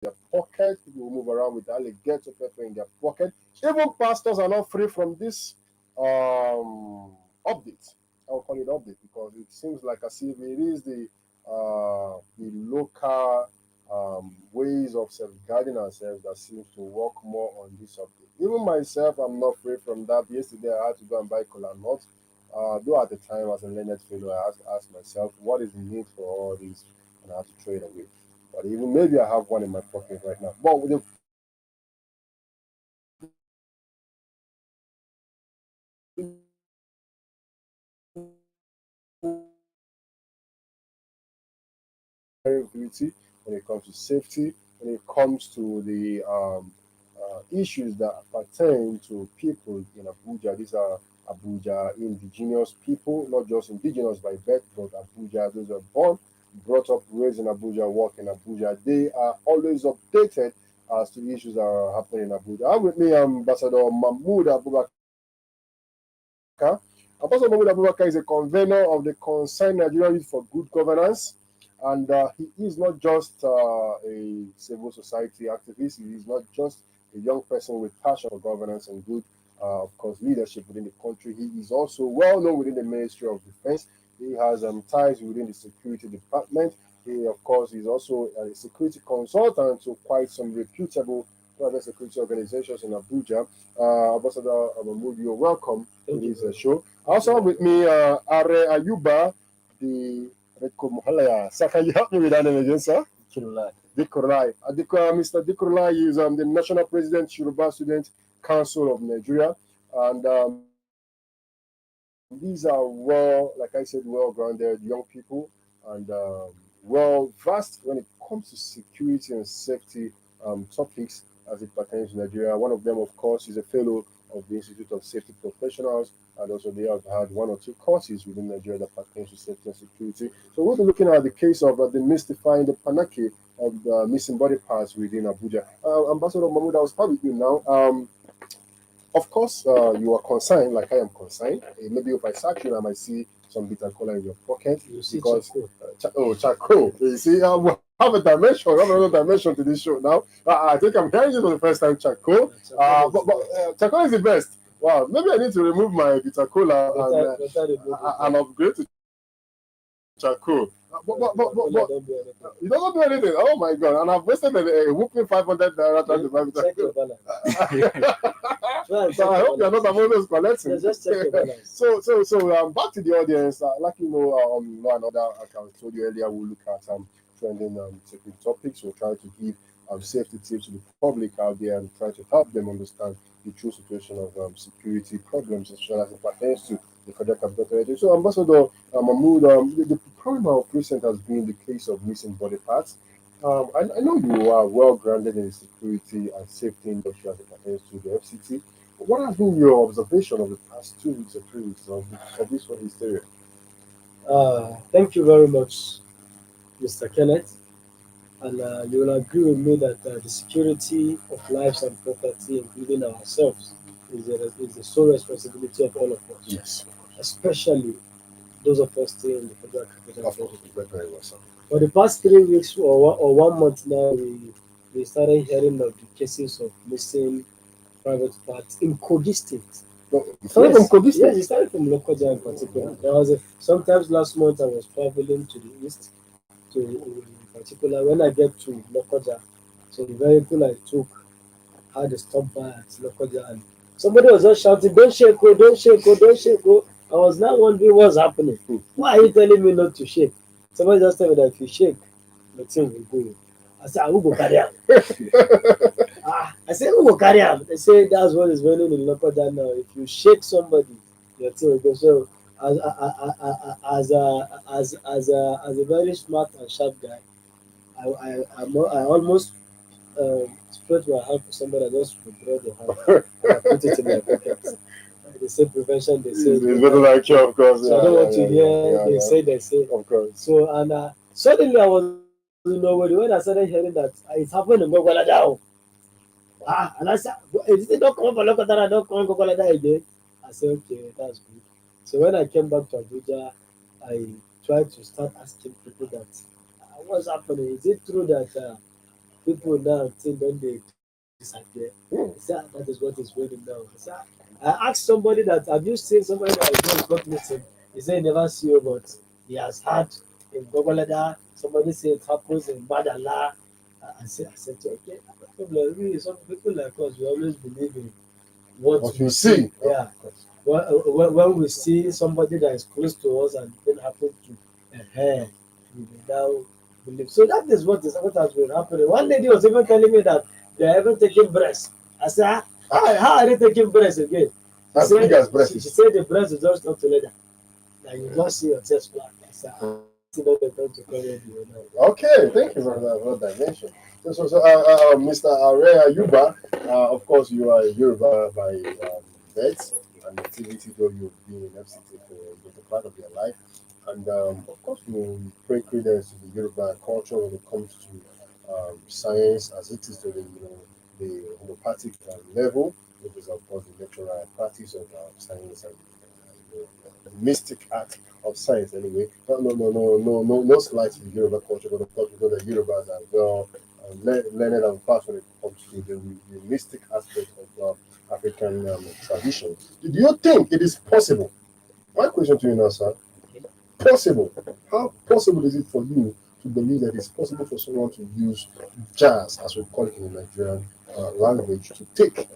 their pocket. People will move around with alligator pepper in their pocket. Even pastors are not free from this update. I'll call it update because it seems like as if it is the local ways of safeguarding ourselves that seems to work more on this update. Even myself, I'm not free from that. Yesterday, I had to go and buy cola nut. Though at the time, as a learned fellow, I asked myself, what is the need for all this? And I had to throw it away. But even maybe I have one in my pocket right now. But with the security, when it comes to safety, when it comes to the issues that pertain to people in Abuja. These are Abuja indigenous people, not just indigenous by birth, but Abuja, those are born, brought up, raised in Abuja, work in Abuja. They are always updated as to issues that are happening in Abuja. I'm with me, Ambassador Mahmoud Abubakar. Ambassador Mahmoud Abubakar is a convener of the Concerned Nigerian Youth for Good Governance, and he is not just a civil society activist. He is not just a young person with passion for governance and good, of course, leadership within the country. He is also well known within the Ministry of Defense. He has ties within the security department. He, of course, is also a security consultant to quite some reputable private security organizations in Abuja. Ambassador Mahmoud, you're welcome to this show. Also with me, Are Ayuba, the Rekomuhalaya. So can you help me with that name again, sir? Dikurlai. Mr. Dikurlai is the National President, Yoruba Student Council of Nigeria. And these are well, like I said, well-grounded young people and well versed when it comes to security and safety topics as it pertains to Nigeria. One of them, of course, is a fellow of the Institute of Safety Professionals, and also they have had one or two courses within Nigeria that pertains to safety and security. So we'll be looking at the case of demystifying the panaki of the missing body parts within Abuja. Ambassador Mahmoud, I'll start with you now. Of course, you are consigned, like I am consigned. Maybe if I search you, I might see some bitter color in your pocket. You see Because charcoal. charcoal. You see, we have a dimension. We have another dimension to this show now. I think I'm hearing it for the first time. Charcoal. But charcoal is the best. Wow, maybe I need to remove my bitter cola and upgrade to charcoal. But you don't do anything. Oh my god! And I've wasted a whooping 500 naira trying to buy Check your bitter balance. so I hope you're not among those collecting. Just check your balance. So back to the audience. Like another, like I told you earlier, we'll look at trending topics. We'll try to give safety tips to the public out there and try to help them understand the true situation of security problems as well as it pertains to the federal capital territory. So, Ambassador Mahmoud, the problem of recent has been the case of missing body parts. I know you are well grounded in the security and safety industry as it pertains to the FCT. What has been your observation of the past 2 weeks or 3 weeks of this one hysteria? Thank you very much, Mr. Kenneth. And you will agree with me that the security of lives and property, including ourselves, is the sole responsibility of all of us. Yes, Especially those of us staying in the federal capital of course, territory. very well, sir. For the past 3 weeks or 1 month now, we started hearing of the cases of missing private parts in Kogi State. No, it started from Kogi State? Yes, it started from Lokoja in particular. There was sometimes last month I was traveling to the east, to in particular when I get to Lokoja. So the vehicle I took had a stop by at Lokoja, and somebody was just shouting, "Don't shake, oh, don't shake, oh, don't shake, oh." I was now wondering what's happening. Why are you telling me not to shake? Somebody just told me that if you shake, the thing will go. I said, "I will go carry am." I said, "Who will carry am?" They say that's what is running in Lokoja now. If you shake somebody, your thing will go. So as a very smart and sharp guy, I almost spread my hand for somebody. I just withdraw the hand and I put it in my pocket. They say prevention. They say it's better than cure, of course. so I don't want to hear. They say. Of course. So and suddenly I was in nobody when I started hearing that it's happening in Gogolada. And I said, "Is it not come for Lokotara? Don't come Gogolada again." I said, "Okay, that's good." So when I came back to Abuja, I tried to start asking people that what's happening. Is it true that people now think don't they disappear. Hmm. He said that is what is raining now. I asked somebody that have you seen somebody that just got missing? He said he never see you, but he has heard in Gogolada somebody say it happens in Badala. I said, okay, no problem. We, some people like us, we always believe in what What we you see. see. Yeah. When we see somebody that is close to us and then happen to we will now believe. So that is what has been happening. One lady was even telling me that they are even taking breast. I said, how are they taking breast again? As big as breast She is. said the breast is just up to leather. Like you just see your chest flat. I said, see that they come to cover you now. Okay, thank you for that dimension. Mr. Are Ayuba, of course, you are Yoruba by birth and nativity, though you've been in FCT for the part of your life. And of course, you pay credence to the Yoruba culture when it comes to science, as it is to the homeopathic level, which is, of course, the natural practice of science and the mystic art of science anyway. No slight to the Yoruba culture, but of course, because the Yorubas are well learned and fast when it comes to the mystic aspect of African tradition. Do you think it is possible? My question to you now, sir. Possible. How possible is it for you to believe that it's possible for someone to use jazz, as we call it in the Nigerian language, to take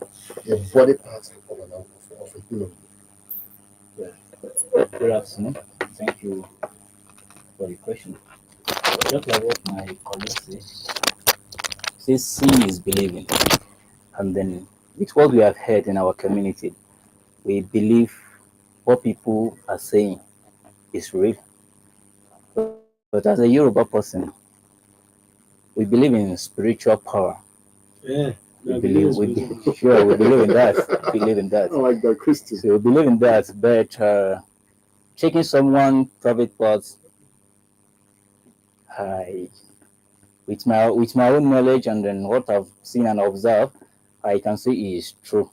a body part of a human Good afternoon. Thank you for the question. Just like what my colleague says seeing is believing. And then with what we have heard in our community, we believe what people are saying is real. But as a Yoruba person, we believe in spiritual power. Yeah. We believe, sure, we believe in that. We believe in that. I like that, Christian. So we believe in that. But checking someone's private parts, I with my own knowledge and then what I've seen and observed, I can say is true.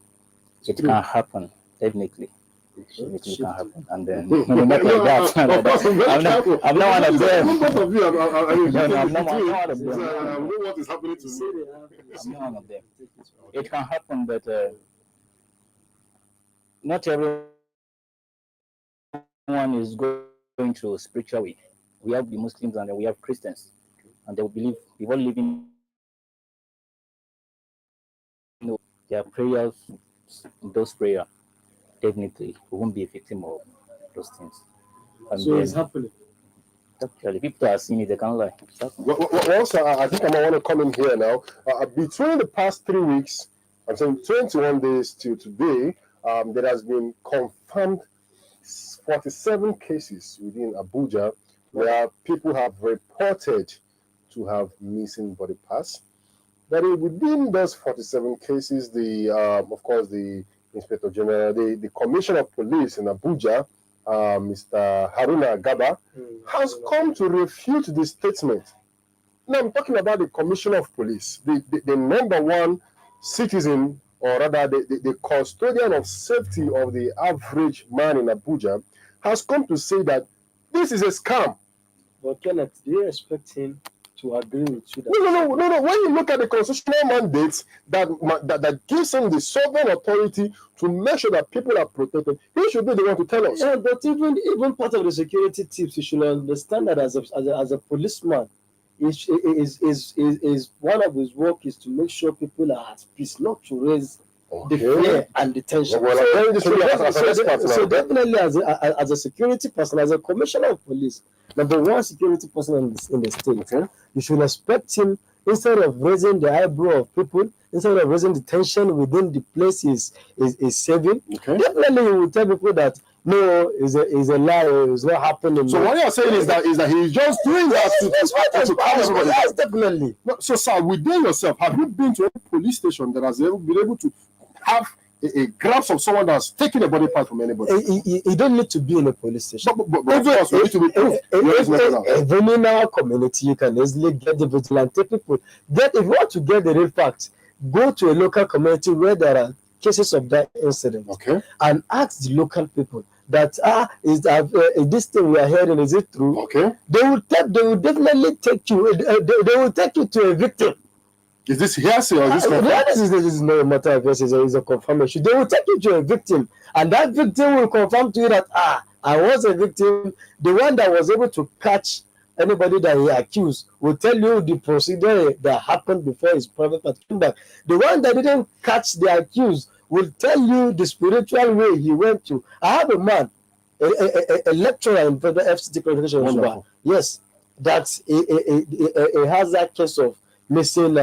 It can happen, definitely. It can happen. And then no, not like that. I'm not one of them. Both of you, I'm not one of them. I know what is happening to me. I'm not one of them. It can happen, but not everyone is going through spiritual way. We have the Muslims and then we have Christians, and they will believe we all live in their prayers, those prayers. Definitely, we won't be a victim of those things. And So it's happening. actually, people are seeing it, they can't lie. Well, sir, I think I might want to come in here now. Between the past 3 weeks, I'm saying 21 days till today, there has been confirmed 47 cases within Abuja where people have reported to have missing body parts. But within those 47 cases, of course, the Inspector General, the Commissioner of Police in Abuja, Mr. Haruna Gaba, has come to refute the statement. Now, I'm talking about the Commissioner of Police, the number one citizen, or rather the custodian of safety of the average man in Abuja, has come to say that this is a scam. But Kenneth, do you expect him to agree with you? No. When you look at the constitutional mandates that gives him the sovereign authority to make sure that people are protected, he should be the one to tell us. Yeah, but even part of the security tips, you should understand that as a policeman, is one of his work is to make sure people are at peace, not to raise the fear and the tension. Well, So definitely, as a security person, as a commissioner of police, number one security person in the state, you should expect him, instead of raising the eyebrow of people, instead of raising the tension within the place is saving. Definitely, he will tell people that no, is a lie, it's not happening. So what you are saying is that he's just doing that to calm everybody. Yes, definitely. So, sir, within yourself, have you been to any police station that has ever been able to have a grasp of someone that's taking a body part from anybody? You don't need to be in a police station. But of course, you need to be proof. Even in our community, you can easily get the vigilante people. If you want to get the real facts, go to a local community where there are cases of that incident, and ask the local people that is this thing we are hearing, is it true? They will definitely take you. They will take you to a victim. Is this hearsay or is this confirmed? This is not a matter of hearsay, it's a confirmation. They will take you to a victim, and that victim will confirm to you that I was a victim. The one that was able to catch anybody that he accused will tell you the procedure that happened before his private part came back. The one that didn't catch the accused will tell you the spiritual way he went to. I have a man, a lecturer in Federal FCT Qualification. Yes, that he has that case of missing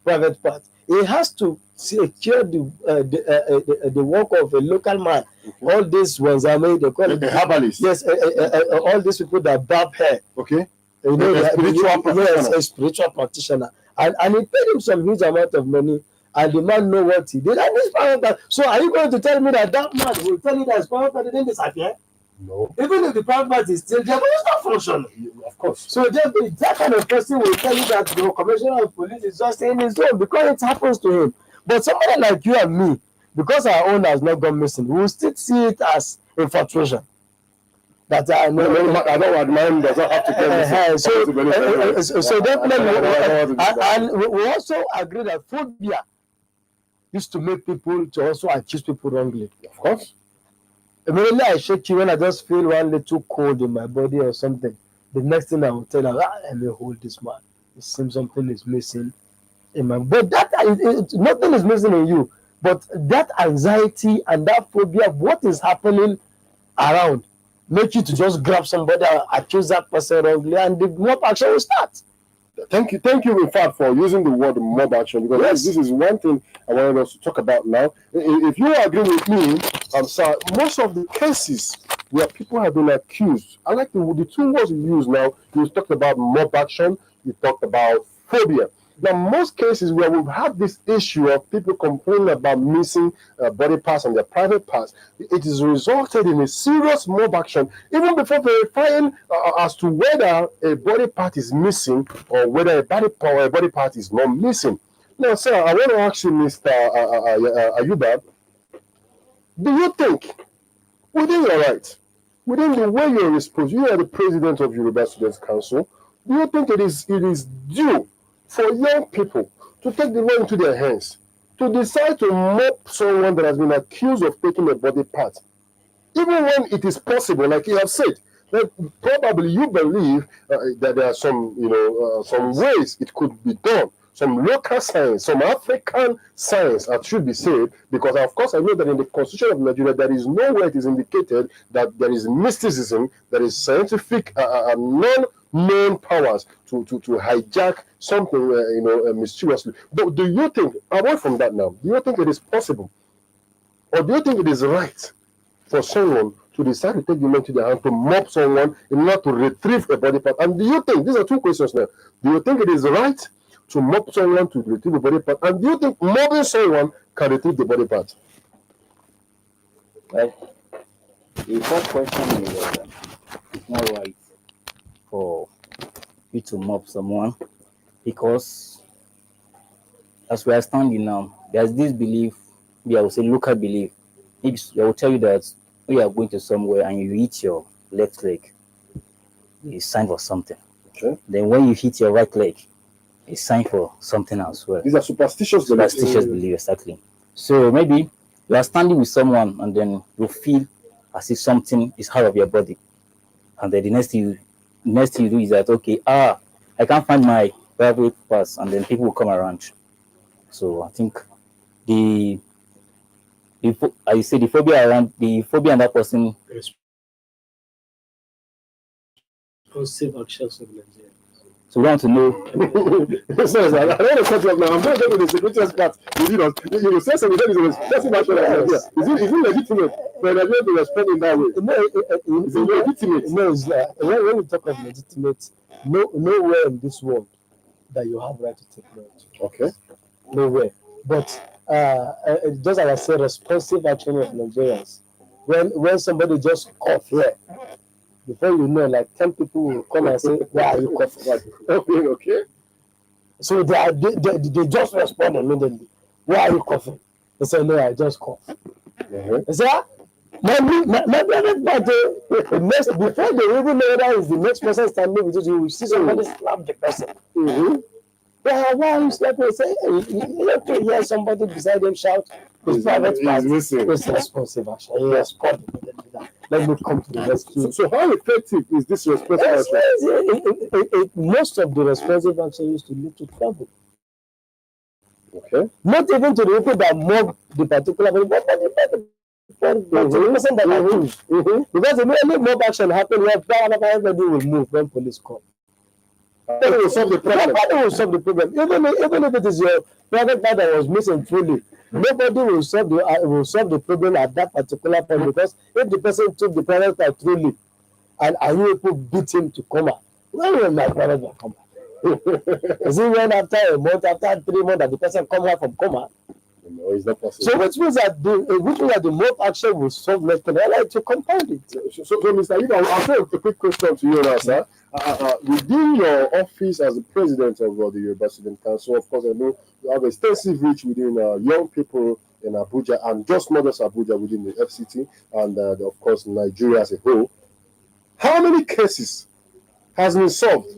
private part. He has to secure the work of a local man. Okay. All these ones are made, they call it a herbalist. Yes, all these people that barb hair. Okay. You know, a spiritual practitioner. And he paid him some huge amount of money, and the man know what he did. And this private part. So are you going to tell me that man will tell you that his private part didn't disappear? No. Even if the private part is still there, but it's not functioning. Of course. So that kind of person will tell you that the commissioner of police is just in his own because it happens to him. But somebody like you and me, because our own has not gone missing, we will still see it as infatuation. That I know. I don't want mine does not have to get missing. So definitely, and we also agree that phobia used to make people to also accuse people wrongly. Of course. Immediately I shake you when I just feel one little cold in my body or something. The next thing I will tell her, let me hold this man. It seems something is missing in my body. But nothing is missing in you. But that anxiety and that phobia of what is happening around make you to just grab somebody and accuse that person wrongly, and the mob action will start. Thank you, in fact, for using the word mob action, because this is one thing I wanted us to talk about now. If you agree with me, I'm sorry, most of the cases where people have been accused, I like the two words you use now. You talked about mob action, you talked about phobia. Now, most cases where we've had this issue of people complaining about missing body parts and their private parts, it has resulted in a serious mob action, even before verifying as to whether a body part is missing or whether a body part is not missing. Now, sir, I want to ask you, Mr. Ayuba, do you think, within your right, within the way you're exposed, you are the president of Yoruba Students' Council, do you think it is due for young people to take the law into their hands, to decide to mob someone that has been accused of taking a body part, even when it is possible, like you have said, that probably you believe that there are some ways it could be done, some local science, some African science, that should be said, because of course I know that in the Constitution of Nigeria there is nowhere it is indicated that there is mysticism, there is scientific non-known powers to hijack something mysteriously. But do you think, away from that now, do you think it is possible, or do you think it is right for someone to decide to take the law into their hand to mob someone in order to retrieve a body part? And do you think, these are two questions now, do you think it is right to mob someone to retrieve a body part, and do you think mobbing someone can retrieve the body part? Well, the first question is it's not right for you to mob someone, because as we are standing now, there's this belief, I would say local belief. I will tell you that when you are going to somewhere and you hit your left leg, it's a sign for something. Okay. Then when you hit your right leg, it's a sign for something as well. These are superstitious beliefs, exactly. So maybe you are standing with someone and then you feel as if something is out of your body, and then the next thing you do is that, okay, I can't find my private parts, and then people will come around. So I think the phobia and that person. Positive actions of Nigeria. So we want to know. Sorry, I don't want to cut you off now. I'm going to go to the security part. You will say something that is expressive action of Nigeria. Is it legitimate for Nigeria to respond in that way? Is it legitimate? No, it's like, when we talk of legitimate, nowhere in this world that you have right to take note. Okay. Nowhere. But just as I said, responsive action of Nigerians. When somebody just cough here, before you know, like 10 people will come and say, "Why are you coughing?" Okay. So they just respond immediately. "Why are you coughing?" They say, "No, I just cough." Mm-hmm. They say, maybe before they even know that is the next person standing with you, you will see somebody slap the person. Mm-hmm. Why you slept and say, hey, you have to hear somebody beside him shout, his private part is responsive action. Yes, call the leader. Let me come to the rescue. So how effective is this responsive Yes, action? most of the responsive action used to lead to trouble. Okay. Not even to the people that mob the particular person, but the person that accused. Because immediately mob action happen, everybody will move when police come. That will solve the problem. Nobody will solve the problem. Even if it is your private part that was missing fully, nobody will solve the problem at that particular point, because if the person took the private part truly, and you people beat him to coma, when will my private part come back? Is it when after a month, after 3 months that the person come out from coma? No, it's not possible. So which means that the mob action will solve nothing. I like to compound it. So Mr. Leader, I'll throw a quick question to you now, sir. Within your office as the president of the Yoruba Student Council, of course, I know you have extensive reach within young people in Abuja, and just not just Abuja, within the FCT, and of course Nigeria as a whole. How many cases has been solved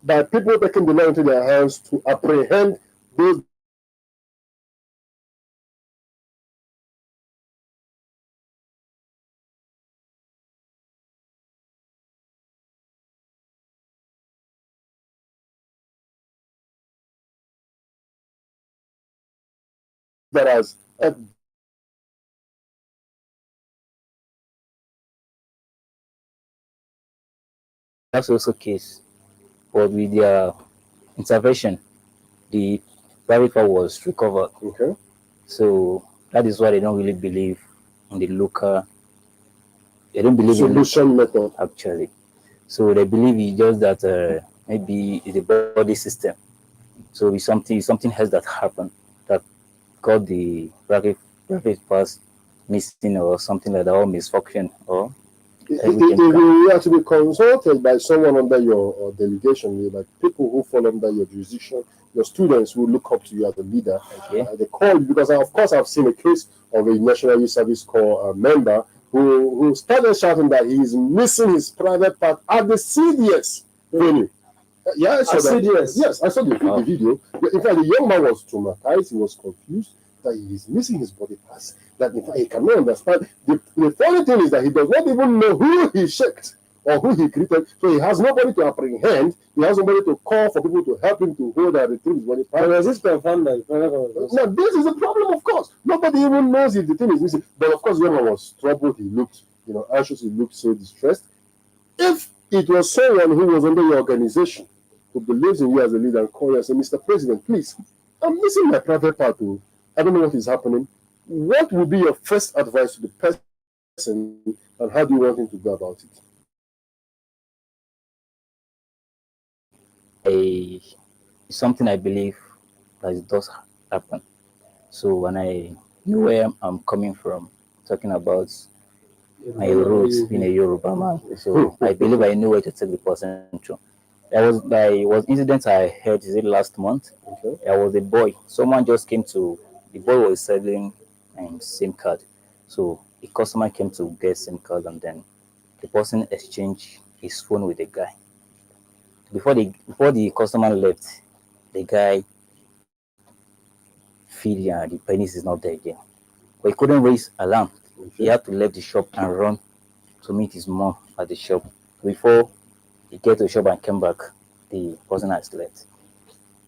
by people taking the law into their hands to apprehend those that has That's also case, but with their intervention, the private part was recovered. okay. So that is why they don't really believe in the local. They don't believe solution method, actually. So they believe it's just that maybe it's the body system. So it's something else that happened that got the private parts missing or something like that, or misfunction or. If you are to be consulted by someone under your delegation, like people who fall under your jurisdiction, your students who look up to you as a leader, they call you, because of course I've seen a case of a National Youth Service Corps member who started shouting that he is missing his private part at the CDS venue. Yeah, I saw that. CDS. Yes, I saw the video. In fact, the young man was traumatized. He was confused that he is missing his body parts. That in fact he cannot understand. The funny thing is that he does not even know who he shaked or who he greeted. So he has nobody to apprehend. He has nobody to call for people to help him to hold and retrieve his body parts. Was this confirmed? Now this is a problem, of course. Nobody even knows if the thing is missing. But of course, the young man was troubled. He looked, anxious. He looked so distressed. If it was someone who was under your organization, who believes in you as a leader, and call you and say, Mr. President, please, I'm missing my private part. I don't know what is happening. What would be your first advice to the person, and how do you want him to go about it? Something I believe that it does happen. So when I know where I'm coming from, talking about my roots being a Yoruba man, so I believe I know where to take the person to. There was incident I heard, is it last month? Okay. There was a boy. Someone just came to, the boy was selling SIM card. So a customer came to get SIM card, and then the person exchanged his phone with the guy. Before the customer left, the guy feel the penis is not there again. But he couldn't raise alarm. it? He had to leave the shop and run to meet his mom at the shop. Before he get to the shop and came back, the person had slept.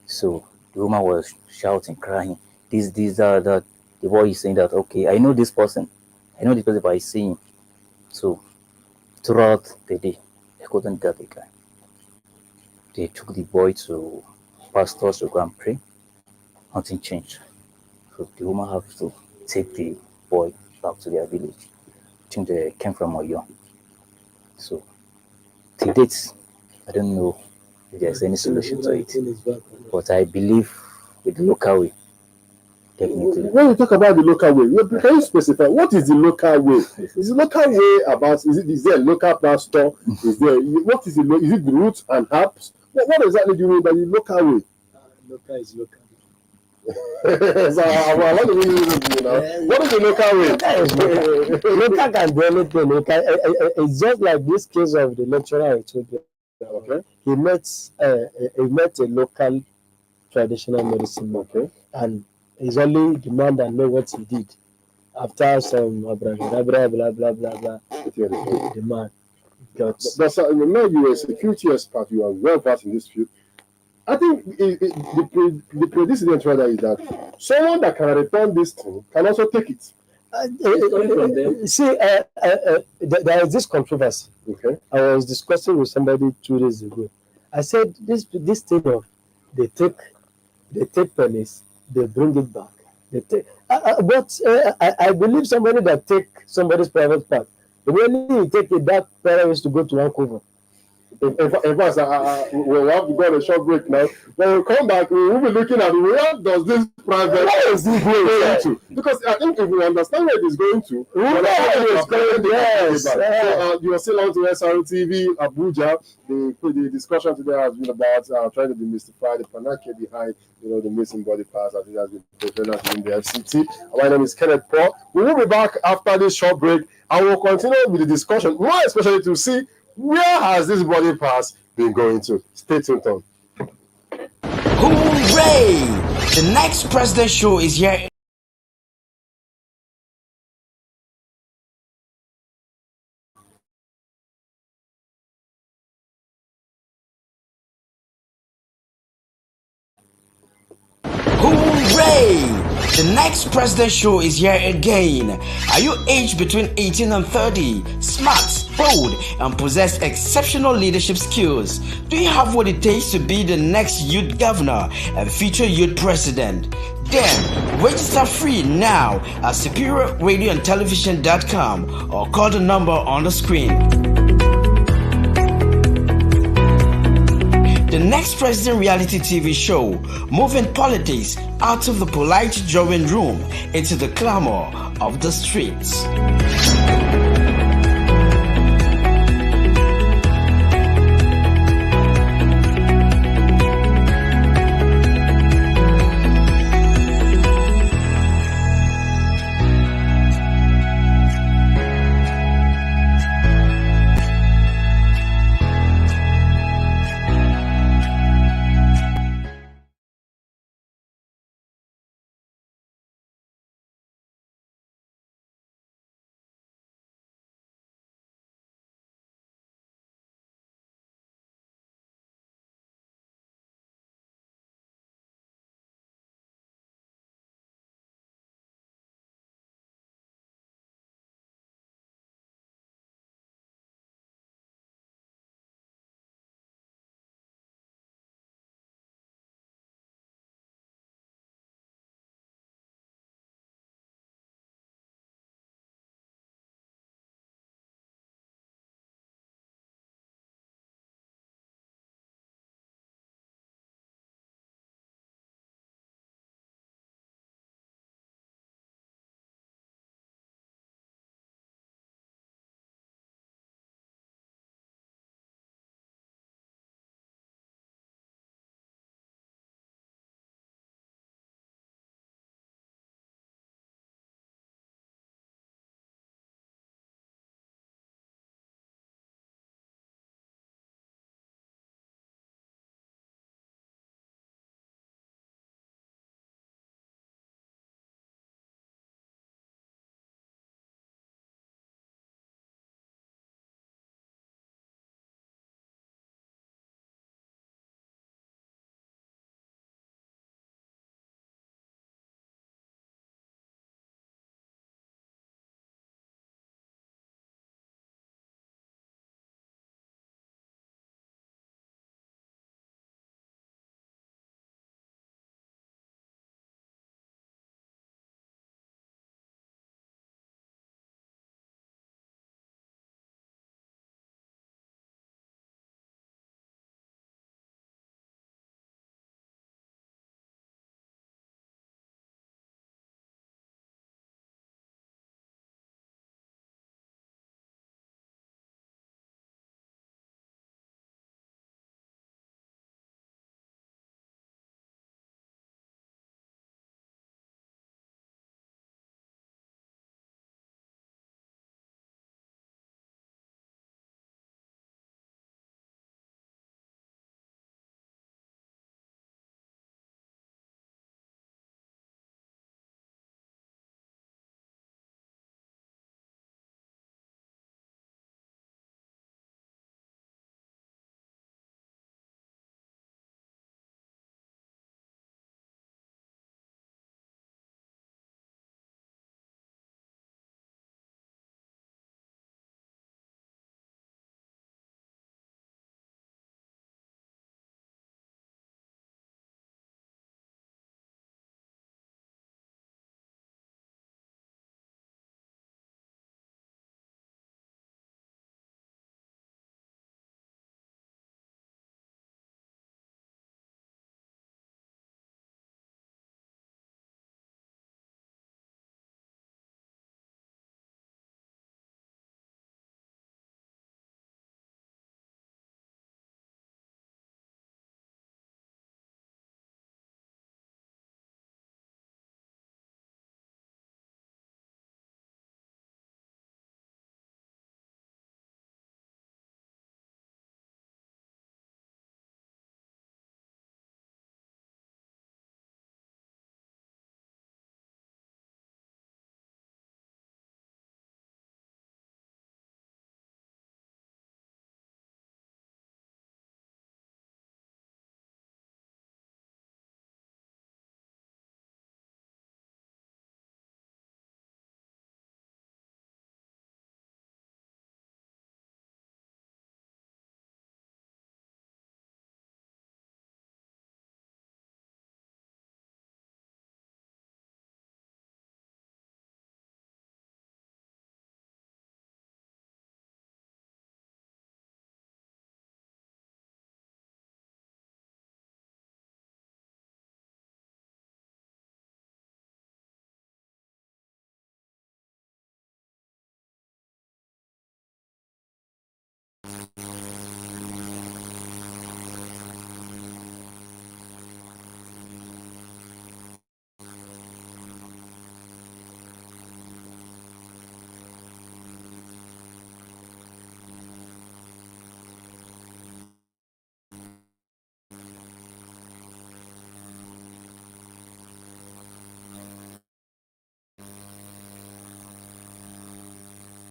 So the woman was shouting, crying, this, that. The boy is saying that, okay, I know this person, but I see him. So throughout the day, they couldn't get the guy. They took the boy to pastors to go and pray. Nothing changed. So the woman had to take the boy back to their village. I think they came from Oyo. So to date, I don't know if there's any solution to it. But I believe with the local way, definitely. When you talk about the local way, can you specify what is the local way? Is the local way about? Is there a local pastor? Is it the roots and herbs? What exactly do you mean by the local way? Local is local. So I want to know. What is the local way? Local can do anything. It's just like this case of the lecturer I told you. Okay. He met a local traditional medicine man. Okay. And it's only the man that know what he did. After some abracadabra, blah blah blah blah, the man got. But sir, you know you are a security expert. You are well versed in this field. I think the precedent rather is that someone that can return this thing can also take it. See, there is this controversy. Okay. I was discussing with somebody 2 days ago. I said this thing of they take pennies, they bring it back. They take, but I believe somebody that take somebody's private part. When you take it, that parent is to go to Vancouver. In fact, we'll have to go on a short break now. When we come back, we will be looking at where does this private Where is it going to? Because I think if we understand where it is going to, yes. So you are still on to SRTV Abuja. The discussion today has been about trying to demystify the panacea behind the missing body parts as it has been portrayed in the FCT. My name is Kenneth Paul. We will be back after this short break and we'll continue with the discussion, more especially to see where has this body pass been going to. Stay tuned on. Hooray! The next president show is here. Hooray! The next president show is here again. Are you aged between 18 and 30, smart, bold, and possess exceptional leadership skills? Do you have what it takes to be the next youth governor and future youth president? Then register free now at superiorradioandtelevision.com or call the number on the screen. The Next President reality TV show, moving politics out of the polite drawing room into the clamor of the streets.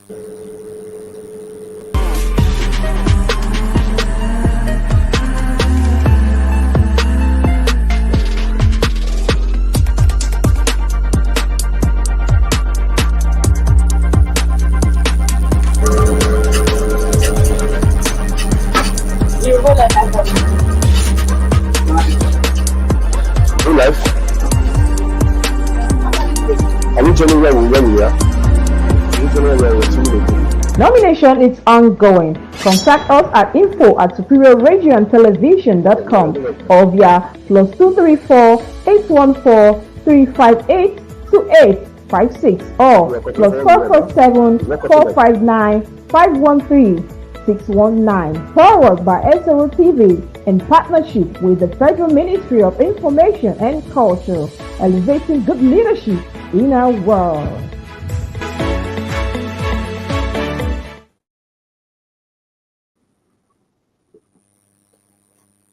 Real life. Are you telling where we are? Are you telling where we're doing? Nomination is ongoing. Contact us at info@superiorradioandtelevision.com or via +234 814 358 2856 or +447 459 513 619. Powered by Srtv in partnership with the Federal Ministry of Information and Culture, elevating good leadership in our world.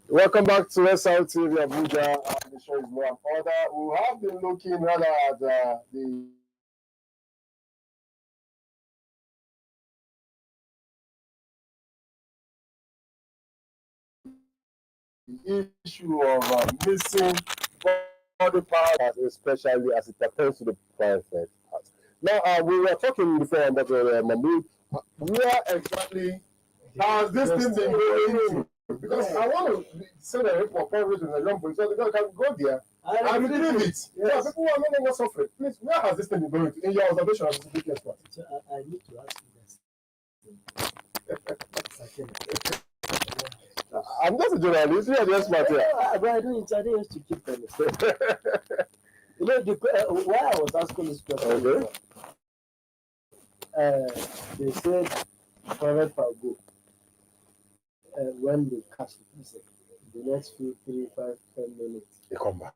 Welcome back to Srtv Abuja. The show is Law and Order. We have been looking rather at the issue of missing body parts, especially as it pertains to the private part. Now, we were talking before about Mahmoud. Where exactly has this thing been going to? Because I want to say that for private in the young police, so they can go there and retrieve it. Yes. Yeah, people are no longer suffering. Please, where has this thing been going to? In your observation as a big expert. So I need to ask you this. I'm just a journalist. You are the expert here. But I don't used to keep them. You know, why I was asking this question, Okay. They said private will go when they catch the person. The next few 3, 5, 10 minutes. They come back.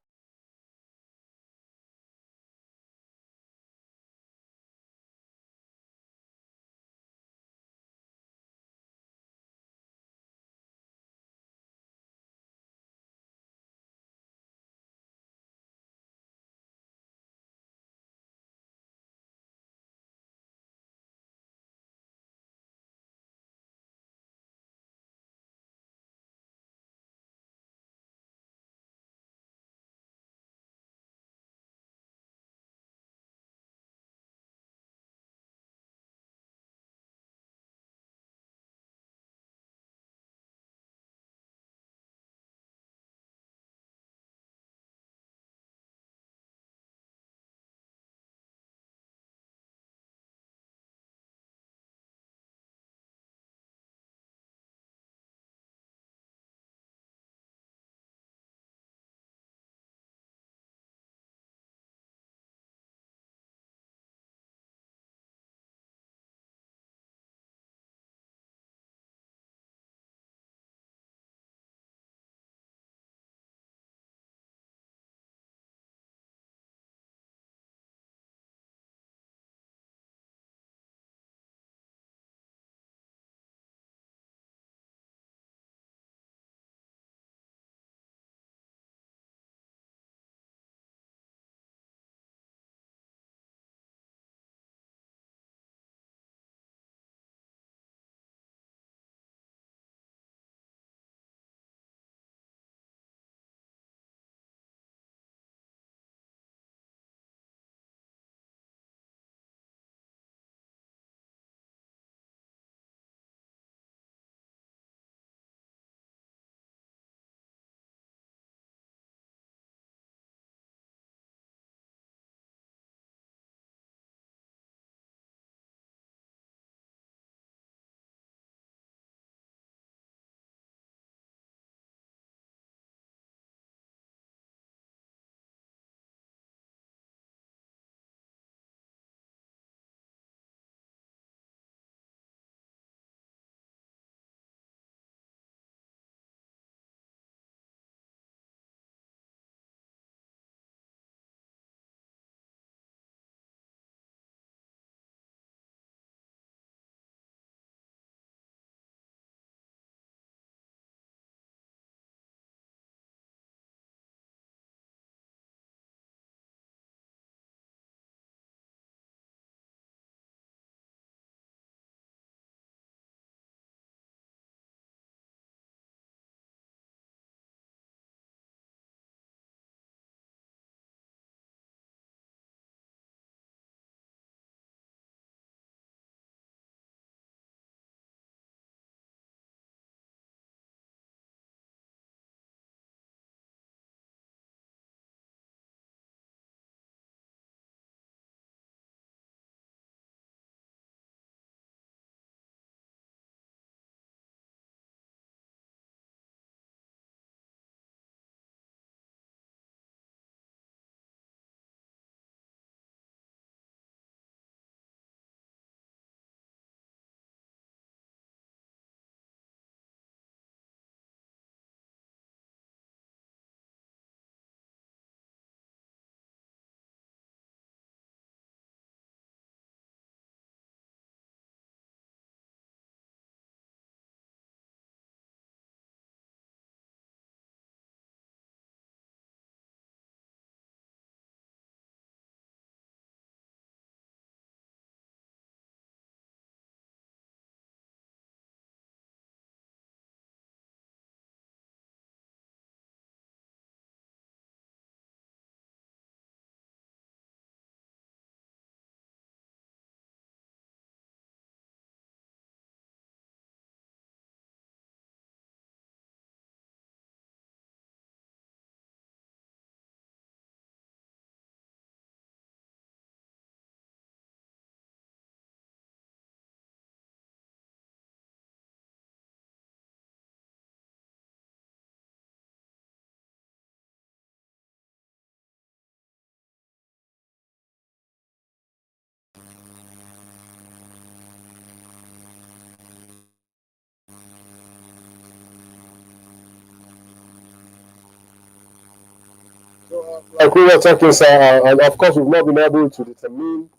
Like we were talking, sir, and of course, we've not been able to determine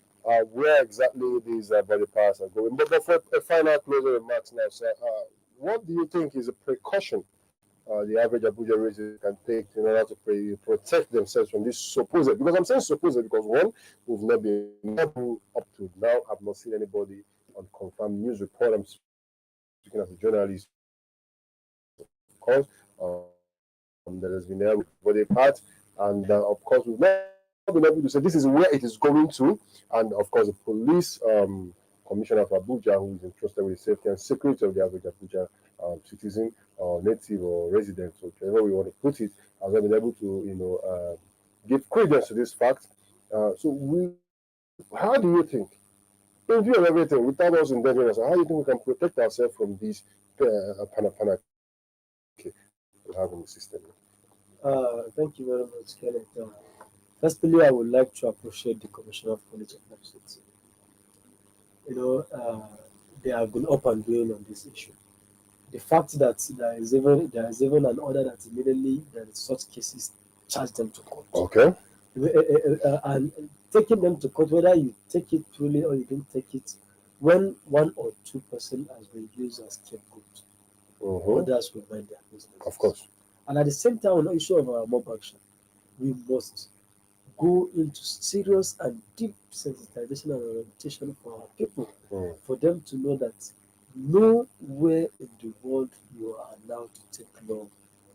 where exactly these body parts are going. But for a final closing remarks now, sir, what do you think is a precaution the average Abuja resident can take in order to protect themselves from this supposed? Because I'm saying supposed because one, we've not been able up to now. I've not seen anybody on confirmed news report. I'm speaking as a journalist, of course. There has been there body part, and of course we've not been able to say this is where it is going to, and of course the police commissioner of Abuja, who is entrusted with the safety and security of the average Abuja citizen or native or resident, so whichever we want to put it, has not been able to give credence to this fact. How do you think, in view of everything, without us endangering us, how do you think we can protect ourselves from these panacake we have in the system? Thank you very much, Kenneth. Firstly, I would like to appreciate the Commissioner of Police of FCT. They have been up and doing on this issue. The fact that there is even an order that immediately there is such cases charge them to court. Okay. And taking them to court, whether you take it truly or you don't take it, when one or two person has been used as scapegoat, others will mind their business. Of course. And at the same time, on the issue of our mob action, we must go into serious and deep sensitization and orientation for our people, for them to know that nowhere in the world you are allowed to take law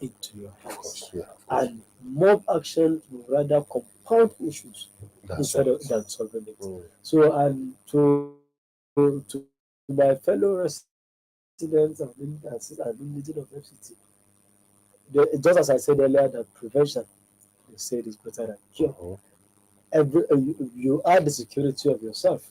into your hands. Of course, yeah. And mob action will rather compound issues instead of than solving it. So, and to my fellow residents and indigenous of FCT, just as I said earlier, that prevention, they said, is better than cure. You are the security of yourself.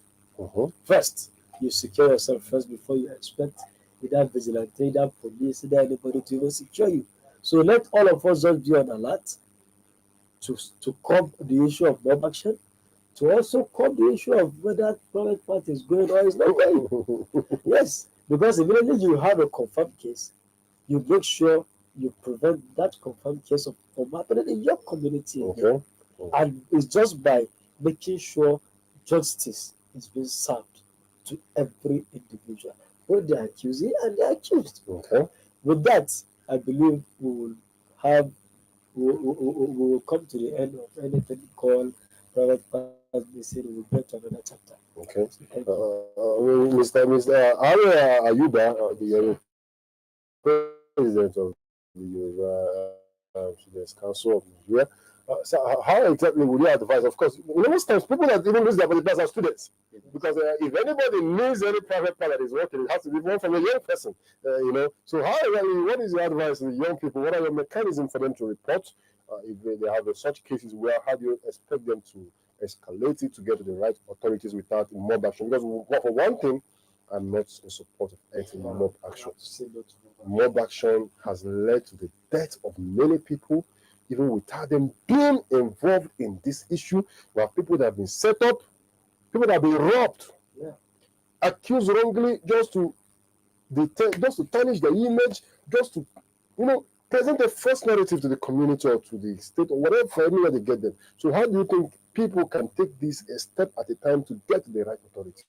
First, you secure yourself first before you expect either vigilante, either police, either anybody to even secure you. So let all of us just be on alert to curb the issue of mob action, to also curb the issue of whether private part is going or is not going. Yes, because immediately you have a confirmed case, you make sure you prevent that confirmed case from happening in your community. Okay. And it's just by making sure justice is being served to every individual, both the accusee and the accused. Okay. With that, I believe we will come to the end of anything called private parts missing. We will get to another chapter. Okay. Mr. Ayuba, the president of the Students' Council of Nigeria. So how exactly would you advise? Of course, most times people that even lose their body parts are students, because if anybody needs any private part that is working, it has to be one from a young person. So how exactly? What is your advice to the young people? What are the mechanisms for them to report if they have such cases? Where how do you expect them to escalate it to get to the right authorities without mob action? Because for one thing, I'm not in support of anti-mob action. Mob action has led to the death of many people, even without them being involved in this issue. We have people that have been set up, people that have been robbed, accused wrongly, just to tarnish their image, just to present a false narrative to the community or to the state or whatever, for anywhere they get them. So how do you think people can take this a step at a time to get to the right authority?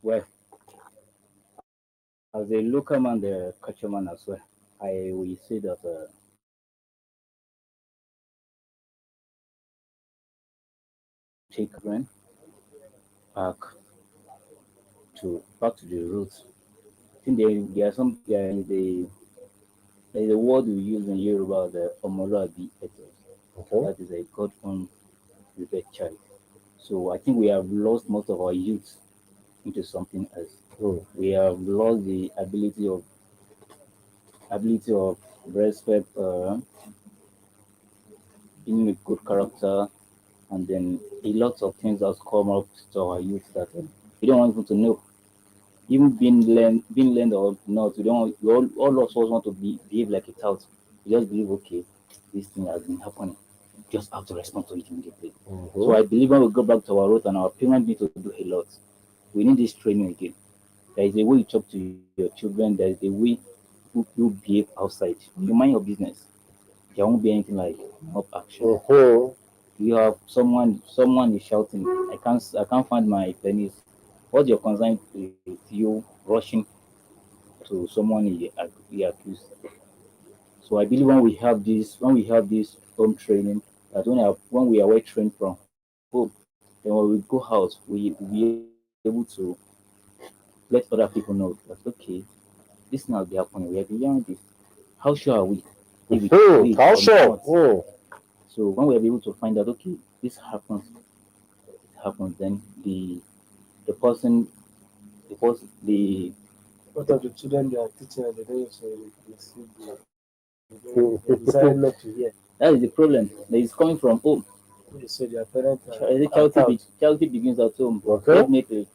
Well, as a local man, the culture man as well, I will say that take rain back to the roots. I think there is a word we use in Yoruba, the Omoluabi ethos. Okay. That is a God-born prepared child. So I think we have lost most of our youth into something else. We have lost the ability of respect, being a good character, and then a lot of things that come up to our youth that we don't want people to know. Even being learned or not, all of us want to behave like a tout. We just believe, okay, this thing has been happening. Just have to respond to it immediately. So I believe when we go back to our root and our parents need to do a lot, we need this training again. There is a way you talk to your children. There is a way you behave outside. You mind your business. there won't be anything like mob action. Mhm. You have someone is shouting, I can't find my pennies. What's your concern with you rushing to someone he accused? So I believe when we have this home training, that when we are well trained from home, then when we go out, we be able to let other people know that okay, this now be happening. We are beyond this. How sure are we if it is How or it's sure? not? So when we are able to find out, okay, this happens, then the person, the What of the children they are teaching and they don't use they decided not to hear. that is the problem. That is coming from home. They say their parents are Charity begins at home. Okay. Definitely,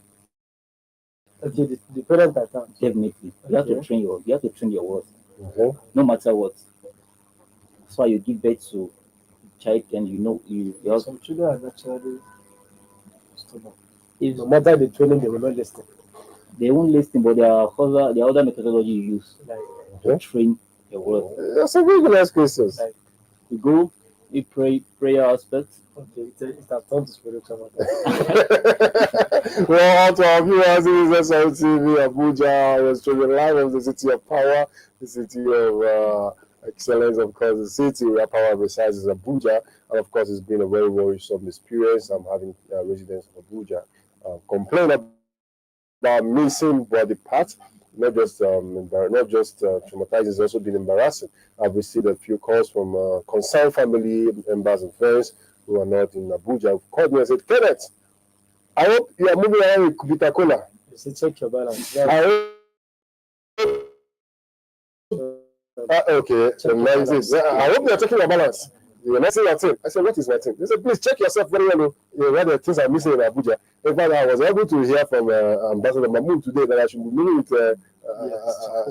okay, the parents are out. definitely. You have to train your words, Okay. no matter what. That's why you give birth to child, and you have. Some children are naturally stubborn. If No matter the training, they will not listen. they won't listen, but there are other methodology you use Like to train your words. That's a very good ask questions. Like We go, we prayer aspect. okay, it has turned to spiritual matter. Well, to our viewers, this is Srtv Abuja. We're streaming live from the city of power, the city of excellence, of course, the city where power resides is Abuja. And of course, it's been a very worrisome experience. I'm having residents of Abuja complain about missing body parts. Not just traumatizing, it's also been embarrassing. I've received a few calls from concerned family members and friends who are not in Abuja, who called me and said, Kenneth, I hope you are moving around with Kubita Cola. You say check your balance. I hope. Okay, so now it is. I hope you are checking your balance. You're not saying your thing. I said, what is my thing? They said, please check yourself very well. Where the things are missing in Abuja. In fact, I was able to hear from Ambassador Mahmoud today that I should be meeting with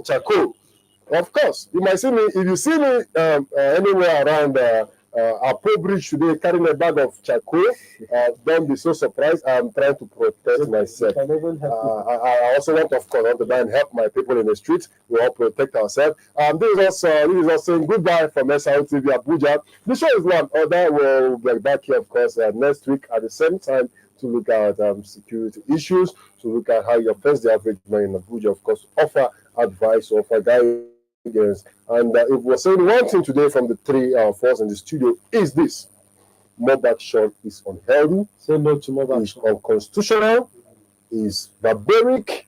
charcoal. Of course, you might see me, if you see me anywhere around Apo Bridge today carrying a bag of charcoal, don't be so surprised. I'm trying to protect myself. Can even help I also want, of course, to buy and help my people in the streets. We all protect ourselves. This is also saying goodbye from Srtv Abuja. The show is not other. We'll be back here, of course, next week at the same time to look at security issues, to look at how you face the average man in Abuja, of course, offer advice, offer guidance. And if we're saying one thing today from the three of us in the studio is this: mob action is unhealthy, say no to mob is action. unconstitutional, is barbaric,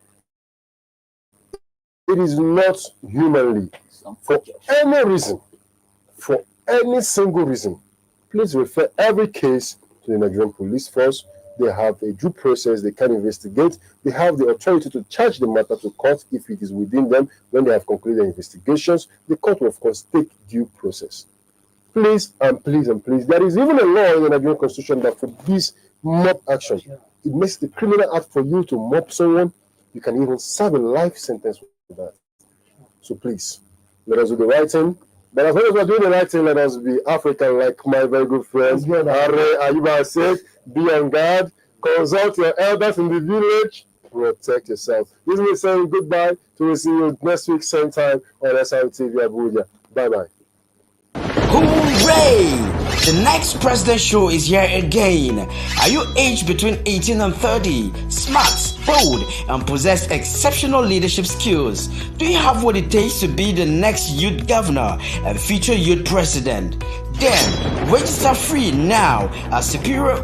it is not humanly. For any reason, for any single reason, please refer every case to the Nigerian police force. They have a due process, they can investigate, they have the authority to charge the matter to court if it is within them. When they have concluded investigations, the court will, of course, take due process. Please and please and please, there is even a law in the Nigerian Constitution that forbids mob action. It makes the criminal act for you to mob someone. You can even serve a life sentence with that. So please, let us do the right thing. But as long as we're doing the right thing, let us be African, like my very good friends. Are Ayuba said, be on guard, consult your elders in the village, protect yourself. This is me saying goodbye. To see you next week, same time on Srtv Abuja. Bye-bye. Hooray! The next President Show is here again. Are you aged between 18 and 30, smart, bold, and possess exceptional leadership skills? Do you have what it takes to be the next youth governor and future youth president? Then register free now at Superior